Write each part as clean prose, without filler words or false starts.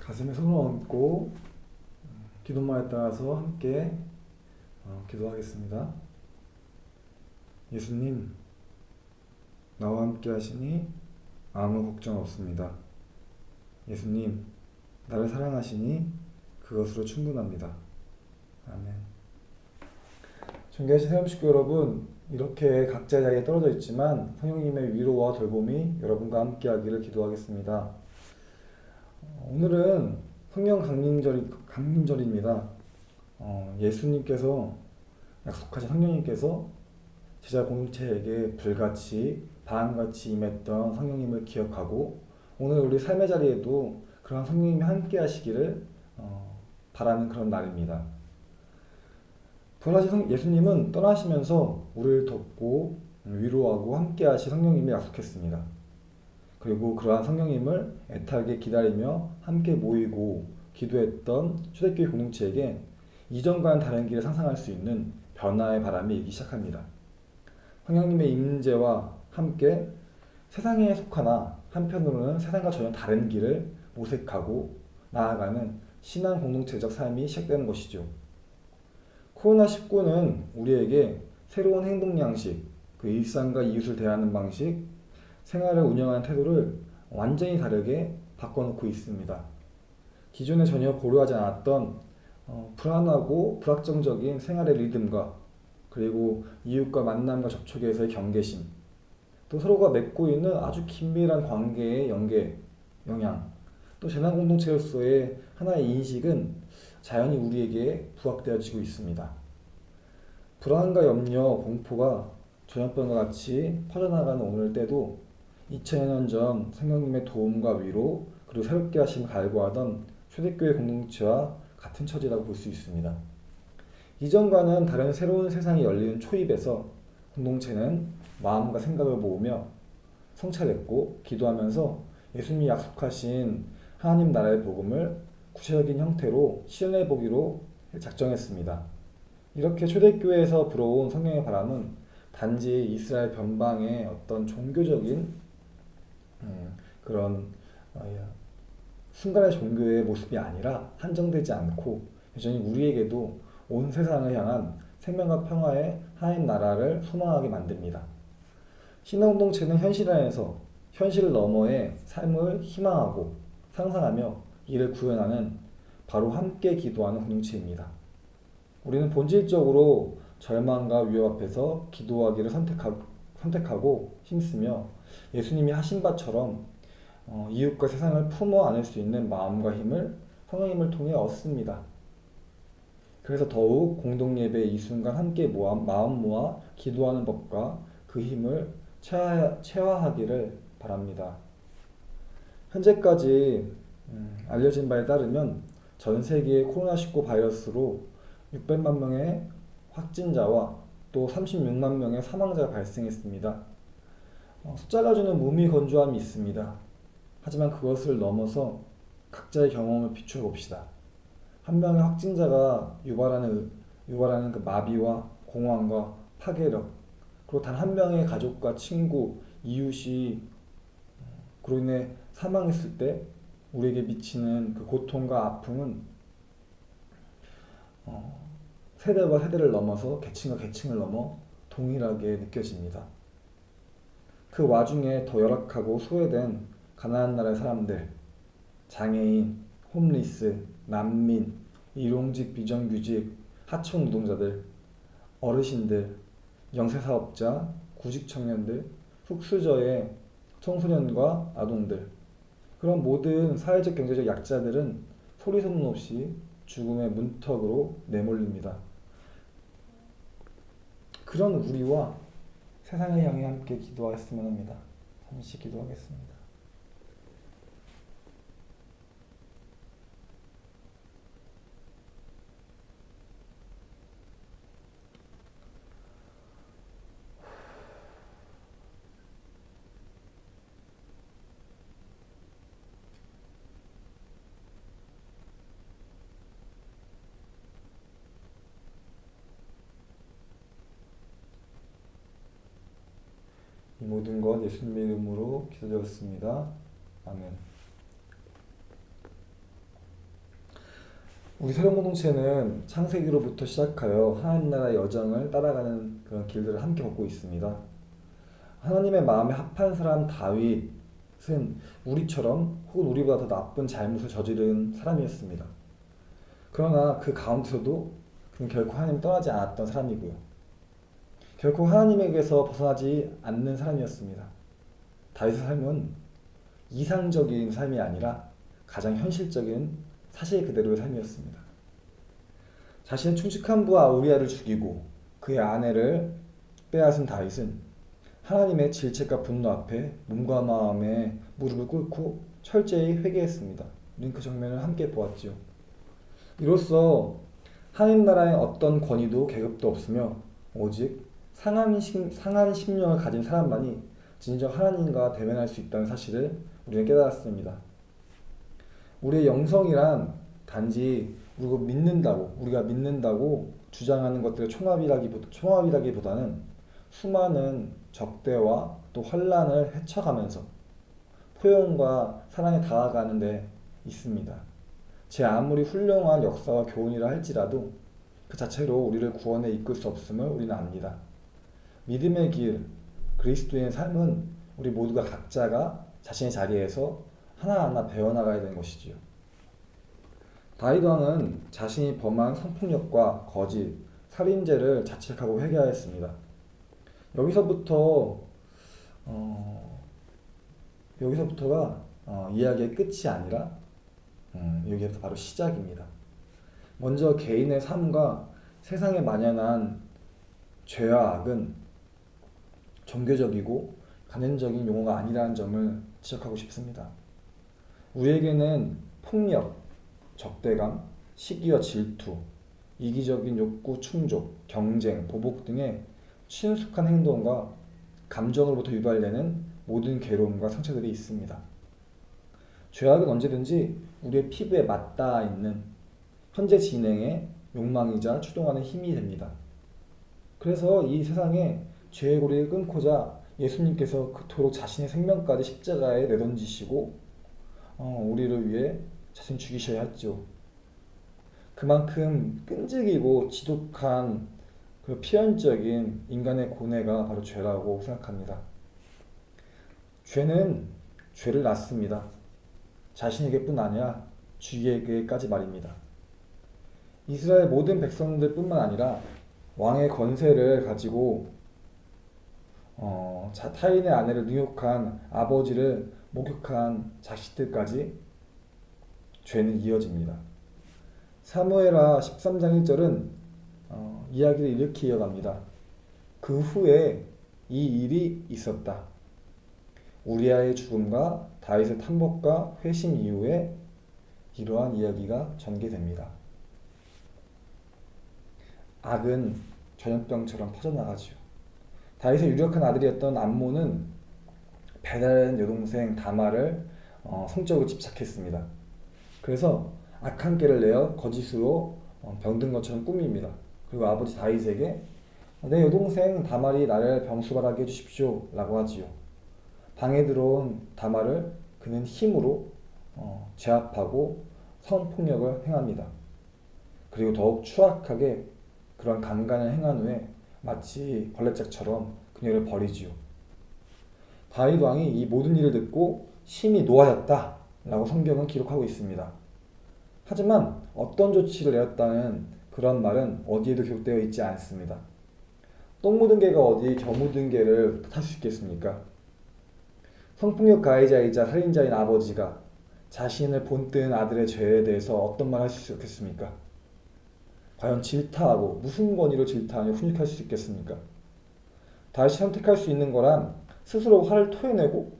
가슴에 손을 얹고 기도문에 따라서 함께 기도하겠습니다. 예수님, 나와 함께 하시니 아무 걱정 없습니다. 예수님, 나를 사랑하시니 그것으로 충분합니다. 아멘. 존귀하신 새롬식구 여러분, 이렇게 각자의 자리에 떨어져 있지만 성령님의 위로와 돌봄이 여러분과 함께 하기를 기도하겠습니다. 오늘은 성령 강림절입니다. 예수님께서 약속하신 성령님께서 제자 공동체에게 불같이 바람같이 임했던 성령님을 기억하고 오늘 우리 삶의 자리에도 그런 성령님이 함께 하시기를 바라는 그런 날입니다. 부활하신 예수님은 떠나시면서 우리를 돕고 위로하고 함께 하실 성령님을 약속했습니다. 그리고 그러한 성령님을 애타게 기다리며 함께 모이고 기도했던 초대교회 공동체에게 이전과는 다른 길을 상상할 수 있는 변화의 바람이 일기 시작합니다. 성령님의 임재와 함께 세상에 속하나 한편으로는 세상과 전혀 다른 길을 모색하고 나아가는 신앙 공동체적 삶이 시작되는 것이죠. 코로나19는 우리에게 새로운 행동 양식, 그 일상과 이웃을 대하는 방식, 생활을 운영하는 태도를 완전히 다르게 바꿔놓고 있습니다. 기존에 전혀 고려하지 않았던 불안하고 불확정적인 생활의 리듬과 그리고 이웃과 만남과 접촉에서의 경계심, 또 서로가 맺고 있는 아주 긴밀한 관계의 영향, 또 재난공동체로서의 하나의 인식은 자연히 우리에게 부각되어지고 있습니다. 불안과 염려, 공포가 전염병과 같이 퍼져나가는 오늘 때도 2000년 전 성령님의 도움과 위로 그리고 새롭게 하심을 갈구하던 초대교회 공동체와 같은 처지라고 볼 수 있습니다. 이전과는 다른 새로운 세상이 열리는 초입에서 공동체는 마음과 생각을 모으며 성찰했고 기도하면서 예수님이 약속하신 하나님 나라의 복음을 구체적인 형태로 실현해 보기로 작정했습니다. 이렇게 초대교회에서 불어온 성령의 바람은 단지 이스라엘 변방의 어떤 종교적인 그런 순간의 종교의 모습이 아니라 한정되지 않고 여전히 우리에게도 온 세상을 향한 생명과 평화의 하나님 나라를 소망하게 만듭니다. 신앙공동체는 현실 안에서 현실 너머의 삶을 희망하고 상상하며 이를 구현하는 바로 함께 기도하는 공동체입니다. 우리는 본질적으로 절망과 위협 앞에서 기도하기를 선택하고 힘쓰며 예수님이 하신 바처럼 이웃과 세상을 품어 안을 수 있는 마음과 힘을 성령님을 통해 얻습니다. 그래서 더욱 공동예배 이 순간 함께 마음 모아 기도하는 법과 그 힘을 체화하기를 바랍니다. 현재까지 알려진 바에 따르면 전 세계의 코로나19 바이러스로 600만 명의 확진자와 또 36만 명의 사망자가 발생했습니다. 숫자가 주는 무미건조함이 있습니다. 하지만 그것을 넘어서 각자의 경험을 비추어 봅시다. 한 명의 확진자가 유발하는 그 마비와 공황과 파괴력, 그리고 단 한 명의 가족과 친구, 이웃이 그로 인해 사망했을 때 우리에게 미치는 그 고통과 아픔은 세대와 세대를 넘어서 계층과 계층을 넘어 동일하게 느껴집니다. 그 와중에 더 열악하고 소외된 가난한 나라의 사람들, 장애인, 홈리스, 난민, 일용직, 비정규직, 하청 노동자들, 어르신들, 영세사업자, 구직 청년들, 흑수저의 청소년과 아동들, 그런 모든 사회적 경제적 약자들은 소리 소문 없이 죽음의 문턱으로 내몰립니다. 그런 우리와 세상을 향해 함께 기도하였으면 합니다. 잠시 기도하겠습니다. 이 모든 것 예수님의 이름으로 기도드렸습니다. 아멘. 우리 새로운 공동체는 창세기로부터 시작하여 하나님 나라의 여정을 따라가는 그런 길들을 함께 걷고 있습니다. 하나님의 마음에 합한 사람 다윗은 우리처럼 혹은 우리보다 더 나쁜 잘못을 저지른 사람이었습니다. 그러나 그 가운데서도 그는 결코 하나님을 떠나지 않았던 사람이고요. 결코 하나님에게서 벗어나지 않는 사람이었습니다. 다윗의 삶은 이상적인 삶이 아니라 가장 현실적인 사실 그대로의 삶이었습니다. 자신의 충직한 부하 우리아를 죽이고 그의 아내를 빼앗은 다윗은 하나님의 질책과 분노 앞에 몸과 마음에 무릎을 꿇고 철저히 회개했습니다. 우리는 그 장면을 함께 보았지요. 이로써 하나님 나라의 어떤 권위도 계급도 없으며 오직 상한 심령을 가진 사람만이 진정 하나님과 대면할 수 있다는 사실을 우리는 깨달았습니다. 우리의 영성이란 단지 우리가 믿는다고 주장하는 것들의 총합이라기보다는 수많은 적대와 또 환란을 헤쳐가면서 포용과 사랑에 다가가는 데 있습니다. 제 아무리 훌륭한 역사와 교훈이라 할지라도 그 자체로 우리를 구원에 이끌 수 없음을 우리는 압니다. 믿음의 길, 그리스도인의 삶은 우리 모두가 각자가 자신의 자리에서 하나하나 배워나가야 되는 것이지요. 다윗 왕은 자신이 범한 성폭력과 거짓, 살인죄를 자책하고 회개하였습니다. 여기서부터 여기서부터가 이야기의 끝이 아니라 여기부터 바로 시작입니다. 먼저 개인의 삶과 세상에 만연한 죄와 악은 종교적이고 간현적인 용어가 아니라는 점을 지적하고 싶습니다. 우리에게는 폭력, 적대감, 시기와 질투, 이기적인 욕구 충족, 경쟁, 보복 등의 친숙한 행동과 감정으로부터 유발되는 모든 괴로움과 상처들이 있습니다. 죄악은 언제든지 우리의 피부에 맞닿아 있는 현재 진행의 욕망이자 추동하는 힘이 됩니다. 그래서 이 세상에 죄의 고리를 끊고자 예수님께서 그토록 자신의 생명까지 십자가에 내던지시고 우리를 위해 자신 죽이셔야 했죠. 그만큼 끈질기고 지독한 그 필연적인 인간의 고뇌가 바로 죄라고 생각합니다. 죄는 죄를 낳습니다. 자신에게뿐 아니라 주위에게까지 말입니다. 이스라엘 모든 백성들뿐만 아니라 왕의 권세를 가지고 타인의 아내를 능욕한 아버지를 목욕한 자식들까지 죄는 이어집니다. 사무엘하 13장 1절은 이야기를 이렇게 이어갑니다. 그 후에 이 일이 있었다. 우리아의 죽음과 다윗의 탐복과 회심 이후에 이러한 이야기가 전개됩니다. 악은 전염병처럼 퍼져나가지요. 다윗의 유력한 아들이었던 암몬은 배다른 여동생 다말을 성적으로 집착했습니다. 그래서 악한 꾀를 내어 거짓으로 병든 것처럼 꾸밉니다. 그리고 아버지 다윗에게 내 여동생 다말이 나를 병수발하게 해주십시오 라고 하지요. 방에 들어온 다말을 그는 힘으로 제압하고 성폭력을 행합니다. 그리고 더욱 추악하게 그런 강간을 행한 후에 마치 벌레짝처럼 그녀를 버리지요. 다윗 왕이 이 모든 일을 듣고 심히 노하였다 라고 성경은 기록하고 있습니다. 하지만 어떤 조치를 내었다는 그런 말은 어디에도 기록되어 있지 않습니다. 똥 묻은 개가 어디 겨묻은 개를 탓할 수 있겠습니까? 성폭력 가해자이자 살인자인 아버지가 자신을 본뜬 아들의 죄에 대해서 어떤 말 할 수 있겠습니까? 과연 질타하고 무슨 권위로 질타하며 훈육할 수 있겠습니까? 다시 선택할 수 있는 거란 스스로 화를 토해내고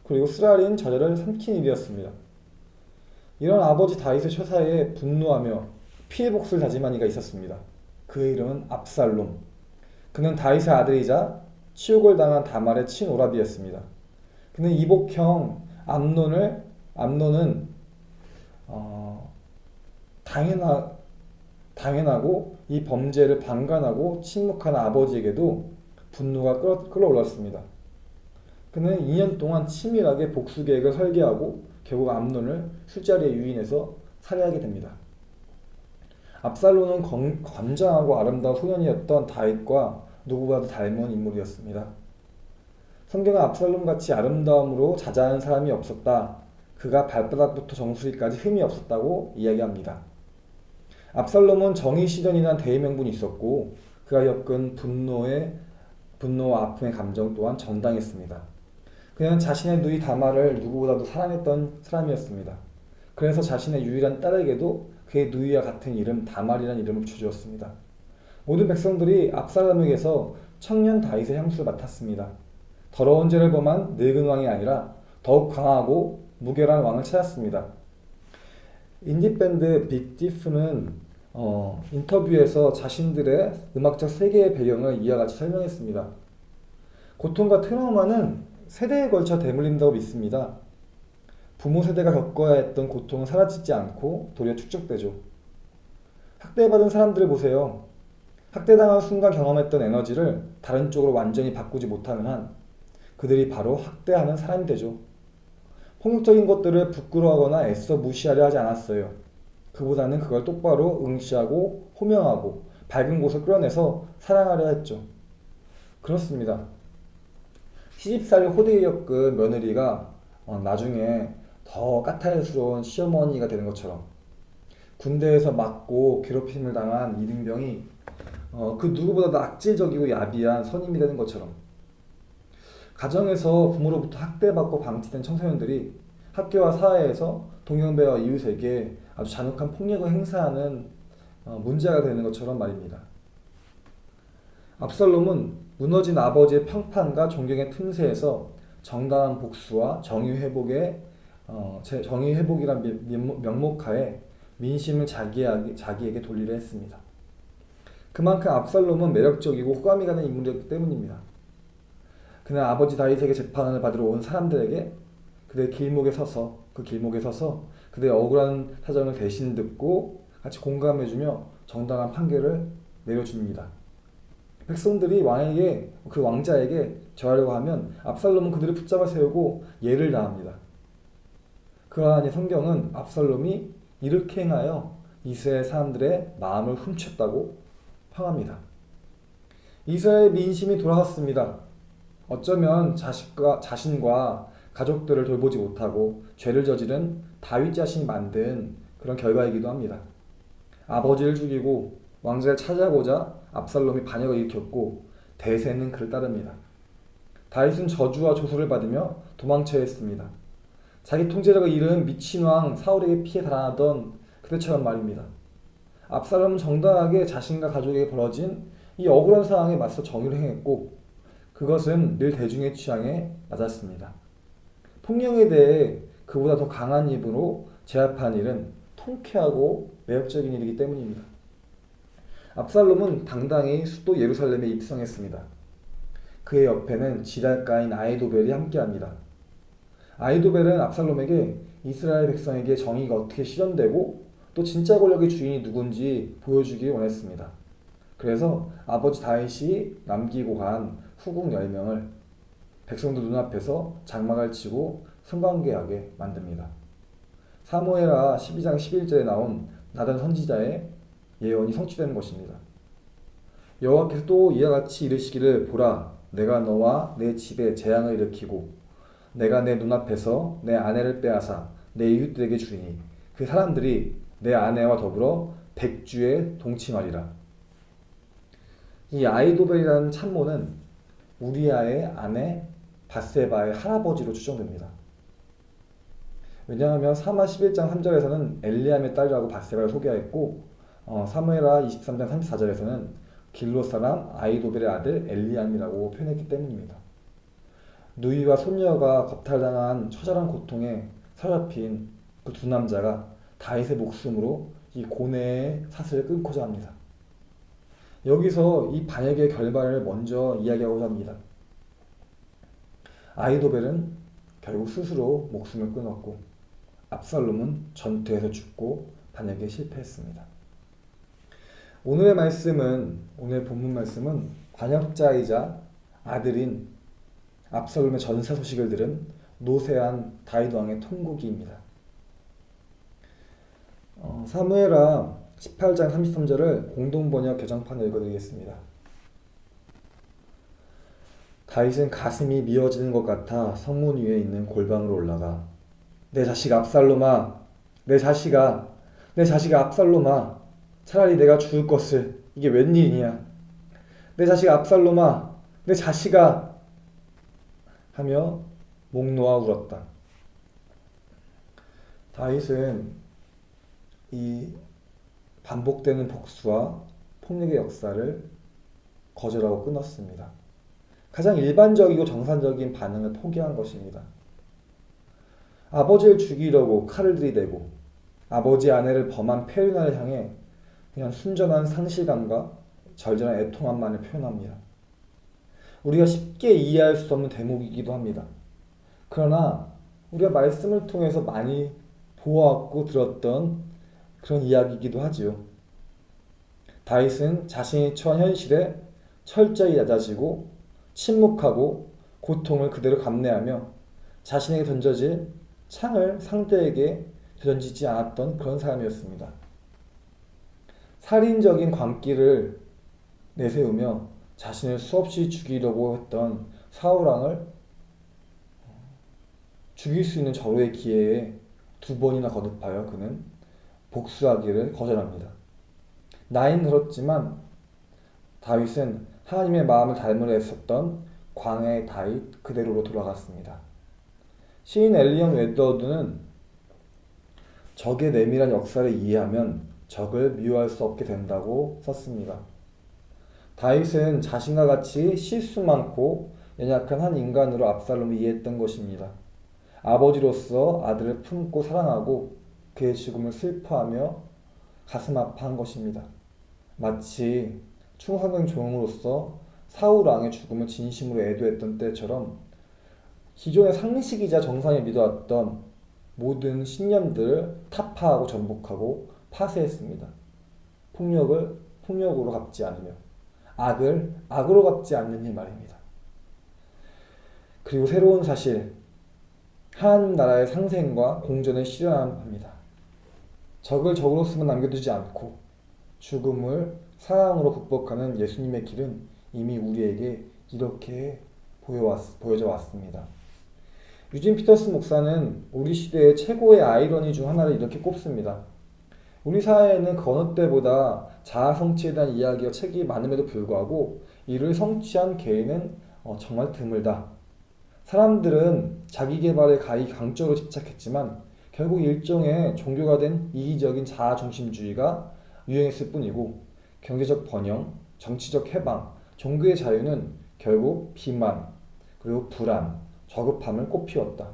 그리고 쓰라린 저절을 삼킨 일이었습니다. 이런 아버지 다윗의 처사에 분노하며 피해 복수를 다짐한 이가 있었습니다. 그의 이름은 압살롬. 그는 다윗의 아들이자 치욕을 당한 다말의 친오라비였습니다. 그는 이복형 암논은 당연하고 이 범죄를 방관하고 침묵하는 아버지에게도 분노가 끌어올랐습니다. 그는 2년 동안 치밀하게 복수 계획을 설계하고 결국 암논을 술자리에 유인해서 살해하게 됩니다. 압살롬은 건장하고 아름다운 소년이었던 다윗과 누구보다도 닮은 인물이었습니다. 성경은 압살롬같이 아름다움으로 자자한 사람이 없었다. 그가 발바닥부터 정수리까지 흠이 없었다고 이야기합니다. 압살롬은 정의 실현이란 대의명분이 있었고 그가 겪은 분노와 아픔의 감정 또한 정당했습니다. 그는 자신의 누이 다말을 누구보다도 사랑했던 사람이었습니다. 그래서 자신의 유일한 딸에게도 그의 누이와 같은 이름 다말이라는 이름을 붙여주었습니다. 모든 백성들이 압살롬에게서 청년 다윗의 향수를 맡았습니다. 더러운 죄를 범한 늙은 왕이 아니라 더욱 강하고 무결한 왕을 찾았습니다. 인디밴드 빅디프는 인터뷰에서 자신들의 음악적 세계의 배경을 이와 같이 설명했습니다. 고통과 트라우마는 세대에 걸쳐 대물림다고 믿습니다. 부모 세대가 겪어야 했던 고통은 사라지지 않고 도리어 축적되죠. 학대받은 사람들을 보세요. 학대당한 순간 경험했던 에너지를 다른 쪽으로 완전히 바꾸지 못하는 한 그들이 바로 학대하는 사람이 되죠. 폭력적인 것들을 부끄러워하거나 애써 무시하려 하지 않았어요. 그보다는 그걸 똑바로 응시하고 호명하고 밝은 곳을 끌어내서 사랑하려 했죠. 그렇습니다. 시집살이 호되게 겪은 며느리가 나중에 더 까탈스러운 시어머니가 되는 것처럼 군대에서 맞고 괴롭힘을 당한 이등병이 그 누구보다도 악질적이고 야비한 선임이 되는 것처럼 가정에서 부모로부터 학대받고 방치된 청소년들이 학교와 사회에서 동년배와 이웃에게 아주 잔혹한 폭력을 행사하는 문제가 되는 것처럼 말입니다. 압살롬은 무너진 아버지의 평판과 존경의 틈새에서 정당한 복수와 정의 회복이란 명목하에 민심을 자기에게 돌리려 했습니다. 그만큼 압살롬은 매력적이고 호감이 가는 인물이었기 때문입니다. 그는 아버지 다윗에게 재판을 받으러 온 사람들에게 그들의 길목에 서서 그들의 억울한 사정을 대신 듣고 같이 공감해주며 정당한 판결을 내려줍니다. 백성들이 그 왕자에게 절하려고 하면 압살롬은 그들을 붙잡아 세우고 예를 다합니다. 그와 같이 성경은 압살롬이 이렇게 행하여 이스라엘 사람들의 마음을 훔쳤다고 평합니다. 이스라엘 민심이 돌아섰습니다. 어쩌면 자신과 가족들을 돌보지 못하고 죄를 저지른 다윗 자신이 만든 그런 결과이기도 합니다. 아버지를 죽이고 왕자를 찾아보자 압살롬이 반역을 일으켰고 대세는 그를 따릅니다. 다윗은 저주와 조소를 받으며 도망쳐야 했습니다. 자기 통제력을 잃은 미친 왕 사울에게 피해 달아나던 그때처럼 말입니다. 압살롬은 정당하게 자신과 가족에게 벌어진 이 억울한 상황에 맞서 정의를 행했고 그것은 늘 대중의 취향에 맞았습니다. 폭력에 대해 그보다 더 강한 입으로 제압한 일은 통쾌하고 매력적인 일이기 때문입니다. 압살롬은 당당히 수도 예루살렘에 입성했습니다. 그의 옆에는 지랄가인 아히도벨이 함께합니다. 아히도벨은 압살롬에게 이스라엘 백성에게 정의가 어떻게 실현되고 또 진짜 권력의 주인이 누군지 보여주길 원했습니다. 그래서 아버지 다윗이 남기고 간 후궁 10명을 백성들 눈앞에서 장막을 치고 성관계하게 만듭니다. 사무엘하 12장 11절에 나온 나단 선지자의 예언이 성취되는 것입니다. 여호와께서 또 이와 같이 이르시기를 보라 내가 너와 내 집에 재앙을 일으키고 내가 내 눈앞에서 내 아내를 빼앗아 내 이웃들에게 주리니 그 사람들이 내 아내와 더불어 백주에 동침하리라. 이 아히도벨이라는 참모는 우리아의 아내 밧세바의 할아버지로 추정됩니다. 왜냐하면 사마 11장 3절에서는 엘리암의 딸이라고 밧세바를 소개하였고 사무엘하 23장 34절에서는 길로 사람 아히도벨의 아들 엘리암이라고 표현했기 때문입니다. 누이와 손녀가 겁탈당한 처절한 고통에 사로잡힌 그 두 남자가 다윗의 목숨으로 이 고뇌의 사슬을 끊고자 합니다. 여기서 이 반역의 결말을 먼저 이야기하고자 합니다. 아히도벨은 결국 스스로 목숨을 끊었고 압살롬은 전투에서 죽고 반역에 실패했습니다. 오늘 본문 말씀은 반역자이자 아들인 압살롬의 전사 소식을 들은 노쇠한 다윗 왕의 통곡이입니다. 사무엘하 18장 33절을 공동번역 개정판을 읽어드리겠습니다. 다윗은 가슴이 미어지는 것 같아 성문 위에 있는 골방으로 올라가 내 자식 압살롬아, 내 자식아, 내 자식 압살롬아, 차라리 내가 죽을 것을 이게 웬일이냐, 내 자식 압살롬아, 내 자식아 하며 목 놓아 울었다. 다윗은 이 반복되는 복수와 폭력의 역사를 거절하고 끊었습니다. 가장 일반적이고 정상적인 반응을 포기한 것입니다. 아버지를 죽이려고 칼을 들이대고 아버지 아내를 범한 페르나를 향해 그냥 순전한 상실감과 절절한 애통함만을 표현합니다. 우리가 쉽게 이해할 수 없는 대목이기도 합니다. 그러나 우리가 말씀을 통해서 많이 보았고 들었던 그런 이야기이기도 하지요. 다윗은 자신이 처한 현실에 철저히 낮아지고 침묵하고 고통을 그대로 감내하며 자신에게 던져질 창을 상대에게 던지지 않았던 그런 사람이었습니다. 살인적인 광기를 내세우며 자신을 수없이 죽이려고 했던 사울왕을 죽일 수 있는 절호의 기회에 2번이나 거듭하여 그는 복수하기를 거절합니다. 나이는 들었지만 다윗은 하나님의 마음을 닮으려 했었던 광야의 다윗 그대로로 돌아갔습니다. 시인 엘리언 웨더드는 적의 내밀한 역사를 이해하면 적을 미워할 수 없게 된다고 썼습니다. 다윗은 자신과 같이 실수 많고 연약한 한 인간으로 압살롬을 이해했던 것입니다. 아버지로서 아들을 품고 사랑하고 그의 죽음을 슬퍼하며 가슴 아파한 것입니다. 마치 충성된 종으로서 사울 왕의 죽음을 진심으로 애도했던 때처럼 기존의 상식이자 정상에 믿어왔던 모든 신념들을 타파하고 전복하고 파쇄했습니다. 폭력을 폭력으로 갚지 않으며 악을 악으로 갚지 않는 일 말입니다. 그리고 새로운 사실, 하나님 나라의 상생과 공전을 실현합니다. 적을 적으로서만 남겨두지 않고 죽음을 사랑으로 극복하는 예수님의 길은 이미 우리에게 이렇게 보여져 왔습니다. 유진 피터슨 목사는 우리 시대의 최고의 아이러니 중 하나를 이렇게 꼽습니다. 우리 사회에는 그 어느 때보다 자아 성취에 대한 이야기와 책이 많음에도 불구하고 이를 성취한 개인은 정말 드물다. 사람들은 자기 개발에 강적으로 집착했지만 결국 일종의 종교가 된 이기적인 자아 중심주의가 유행했을 뿐이고 경제적 번영, 정치적 해방, 종교의 자유는 결국 비만, 그리고 불안, 저급함을 꽃피웠다.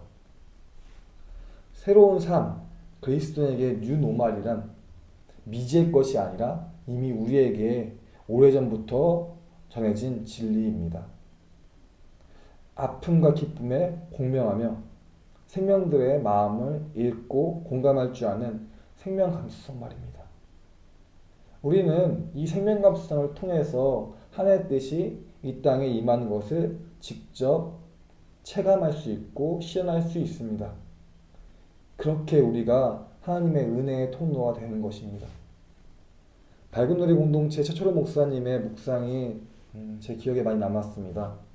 새로운 삶, 그리스도인에게 뉴노멀이란 미지의 것이 아니라 이미 우리에게 오래전부터 전해진 진리입니다. 아픔과 기쁨에 공명하며 생명들의 마음을 읽고 공감할 줄 아는 생명 감수성 말입니다. 우리는 이 생명 감수성을 통해서 하나님의 뜻이 이 땅에 임하는 것을 직접 체감할 수 있고 실현할 수 있습니다. 그렇게 우리가 하나님의 은혜의 통로가 되는 것입니다. 밝은 누리 공동체 최초로 목사님의 묵상이 제 기억에 많이 남았습니다.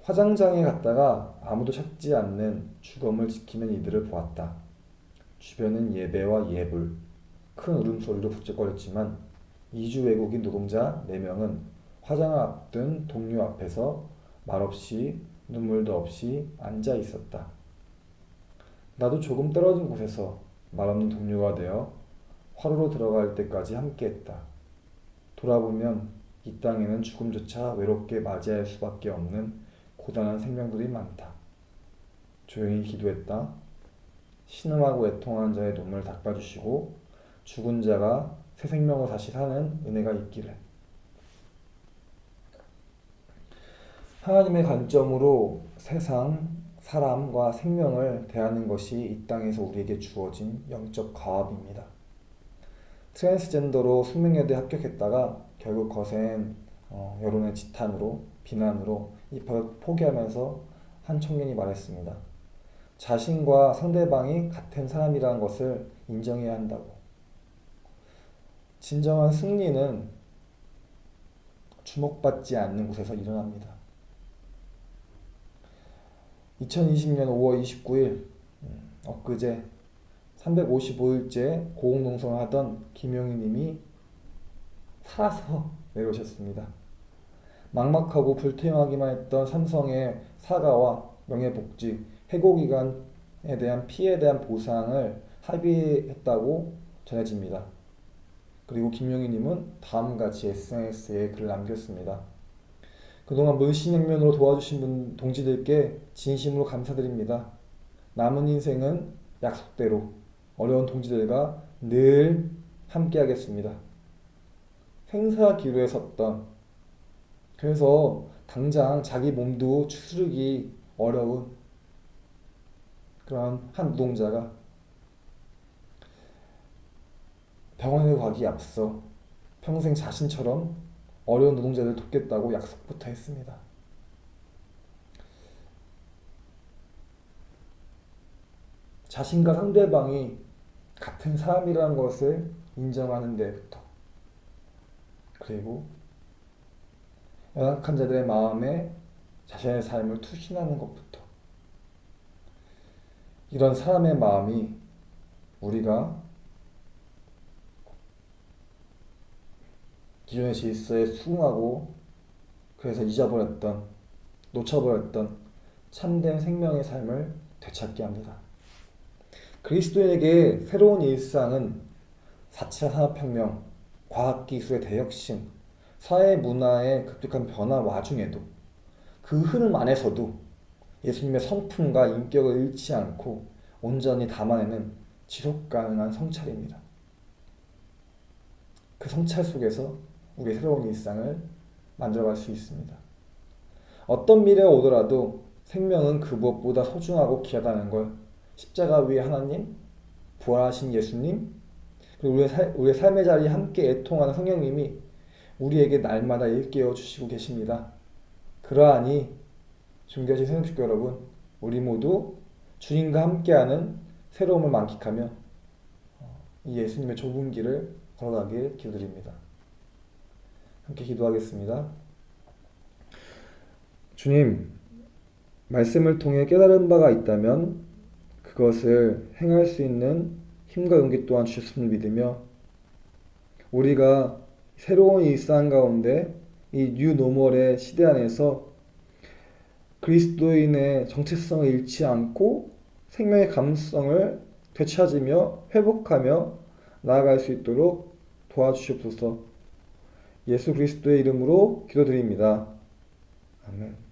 화장장에 갔다가 아무도 찾지 않는 주검을 지키는 이들을 보았다. 주변은 예배와 예불, 큰 울음소리로 북적거렸지만 이주 외국인 노동자 4명은 화장을 앞둔 동료 앞에서 말없이 눈물도 없이 앉아 있었다. 나도 조금 떨어진 곳에서 말없는 동료가 되어 화로로 들어갈 때까지 함께했다. 돌아보면 이 땅에는 죽음조차 외롭게 맞이할 수밖에 없는 고단한 생명들이 많다. 조용히 기도했다. 신음하고 애통하는 자의 눈물을 닦아주시고 죽은 자가 새 생명으로 다시 사는 은혜가 있기를. 하나님의 관점으로 세상, 사람과 생명을 대하는 것이 이 땅에서 우리에게 주어진 영적 과업입니다. 트랜스젠더로 숙명여대에 합격했다가 결국 거센 여론의 지탄으로 비난으로 입학을 포기하면서 한 청년이 말했습니다. 자신과 상대방이 같은 사람이라는 것을 인정해야 한다고. 진정한 승리는 주목받지 않는 곳에서 일어납니다. 2020년 5월 29일 엊그제 355일째 고공농성을 하던 김용희 님이 살아서 내려오셨습니다. 막막하고 불투명하기만 했던 삼성의 사과와 명예복직, 해고기간에 대한 피해에 대한 보상을 합의했다고 전해집니다. 그리고 김용희 님은 다음과 같이 SNS에 글을 남겼습니다. 그동안 물심양면으로 도와주신 동지들께 진심으로 감사드립니다. 남은 인생은 약속대로 어려운 동지들과 늘 함께하겠습니다. 생사기로에 섰던, 그래서 당장 자기 몸도 추스르기 어려운 그런 한 노동자가 병원에 가기 앞서 평생 자신처럼 어려운 노동자들을 돕겠다고 약속부터 했습니다. 자신과 상대방이 같은 사람이라는 것을 인정하는 데부터, 그리고 연약한 자들의 마음에 자신의 삶을 투신하는 것부터, 이런 사람의 마음이 우리가 기존의 질서에 수긍하고 그래서 잊어버렸던, 놓쳐버렸던 참된 생명의 삶을 되찾게 합니다. 그리스도인에게 새로운 일상은 4차 산업혁명, 과학기술의 대혁신, 사회 문화의 급격한 변화 와중에도 그 흐름 안에서도 예수님의 성품과 인격을 잃지 않고 온전히 담아내는 지속가능한 성찰입니다. 그 성찰 속에서 우리의 새로운 일상을 만들어갈 수 있습니다. 어떤 미래가 오더라도 생명은 그 무엇보다 소중하고 귀하다는 걸 십자가 위에 하나님, 부활하신 예수님, 그리고 우리의 삶의 자리에 함께 애통하는 성령님이 우리에게 날마다 일깨워 주시고 계십니다. 그러하니 존귀하신 성육식구 여러분, 우리 모두 주님과 함께하는 새로움을 만끽하며 이 예수님의 좁은 길을 걸어가길 기도드립니다. 함께 기도하겠습니다. 주님, 말씀을 통해 깨달은 바가 있다면 그것을 행할 수 있는 힘과 용기 또한 주셨음을 믿으며 우리가 새로운 일상 가운데 이 뉴노멀의 시대 안에서 그리스도인의 정체성을 잃지 않고 생명의 감수성을 되찾으며 회복하며 나아갈 수 있도록 도와주시옵소서. 예수 그리스도의 이름으로 기도드립니다. 아멘.